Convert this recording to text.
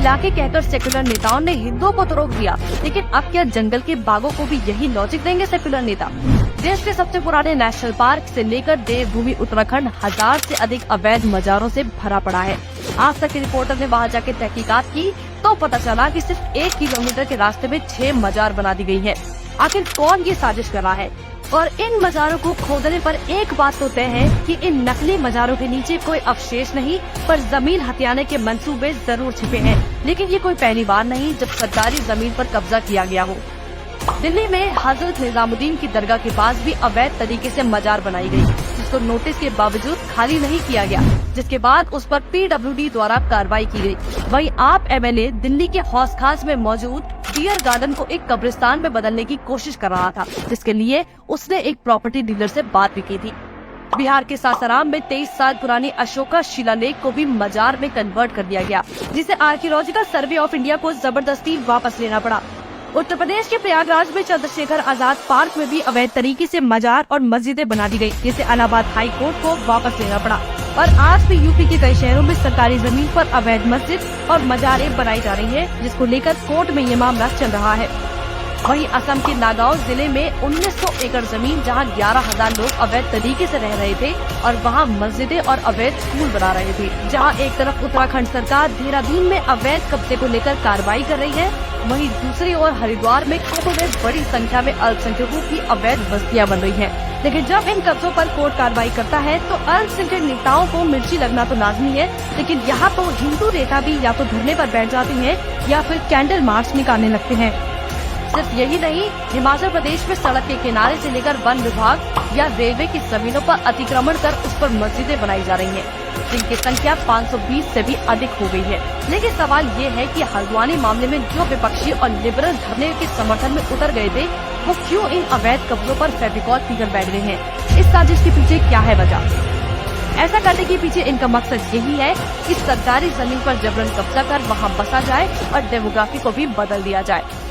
इलाके कहकर सेक्युलर नेताओं ने हिंदुओं को तो रोक दिया, लेकिन अब क्या जंगल के बाघों को भी यही लॉजिक देंगे सेक्युलर नेता? देश के सबसे पुराने नेशनल पार्क से लेकर देवभूमि उत्तराखंड 1000 से अधिक अवैध मजारों से भरा पड़ा है। आज तक के रिपोर्टर ने वहां जाकर तहकीकात की तो पता चला कि सिर्फ 1 किलोमीटर के रास्ते में 6 मजार बना दी गई है। आखिर कौन ये साजिश कर रहा है? और इन मजारों को खोदने पर एक बात तो तय है कि इन नकली मजारों के नीचे कोई अवशेष नहीं, पर जमीन हथियाने के मंसूबे जरूर छिपे हैं। लेकिन ये कोई पहली बार नहीं जब सरकारी जमीन पर कब्जा किया गया हो। दिल्ली में हजरत निजामुद्दीन की दरगाह के पास भी अवैध तरीके से मजार बनाई गई, जिसको नोटिस के बावजूद खाली नहीं किया गया, जिसके बाद उस पर PWD द्वारा कार्रवाई की गई। वहीं आप MLA दिल्ली के हौस खास में मौजूद डियर गार्डन को एक कब्रिस्तान में बदलने की कोशिश कर रहा था, जिसके लिए उसने एक प्रॉपर्टी डीलर से बात भी की थी। बिहार के सासाराम में 23 साल पुरानी अशोका शिलालेख को भी मजार में कन्वर्ट कर दिया गया, जिसे आर्कियोलॉजिकल सर्वे ऑफ इंडिया को जबरदस्ती वापस लेना पड़ा। उत्तर प्रदेश के प्रयागराज में चंद्रशेखर आजाद पार्क में भी अवैध तरीके से मजार और मस्जिदें बना दी गयी, जिसे इलाहाबाद हाई कोर्ट को वापस लेना पड़ा। और आज भी यूपी के कई शहरों में सरकारी जमीन पर अवैध मस्जिद और मजारें बनाई जा रही है, जिसको लेकर कोर्ट में ये मामला चल रहा है। वहीं असम के नागांव जिले में 1900 एकड़ जमीन, जहां 11,000 लोग अवैध तरीके से रह रहे थे और वहां मस्जिदें और अवैध स्कूल बना रहे थे। जहां एक तरफ उत्तराखंड सरकार देहरादून में अवैध कब्जे को लेकर कार्रवाई कर रही है, वहीं दूसरी ओर हरिद्वार में कब्जों में बड़ी संख्या में अल्पसंख्यकों की अवैध बस्तियां बन रही हैं। लेकिन जब इन कब्जों पर कोर्ट कार्रवाई करता है तो अल्पसंख्यक नेताओं को मिर्ची लगना तो लाजमी है, लेकिन यहाँ तो हिंदू नेता भी या तो धरने पर बैठ जाते हैं या फिर कैंडल मार्च निकालने लगते हैं। सिर्फ यही नहीं, हिमाचल प्रदेश में सड़क के किनारे से लेकर वन विभाग या रेलवे की जमीनों पर अतिक्रमण कर उस पर मस्जिदें बनाई जा रही हैं, जिनकी संख्या 520 से भी अधिक हो गई है। लेकिन सवाल ये है कि हल्द्वानी मामले में जो विपक्षी और लिबरल धरने के समर्थन में उतर गए थे, वो क्यों इन अवैध कब्जों पर फेविकॉल पीकर बैठ गए हैं? इस साजिश के पीछे क्या है वजह? ऐसा करने के पीछे इनका मकसद यही है कि सरकारी जमीन पर जबरन कब्जा कर वहाँ बसा जाए और डेमोग्राफी को भी बदल दिया जाए।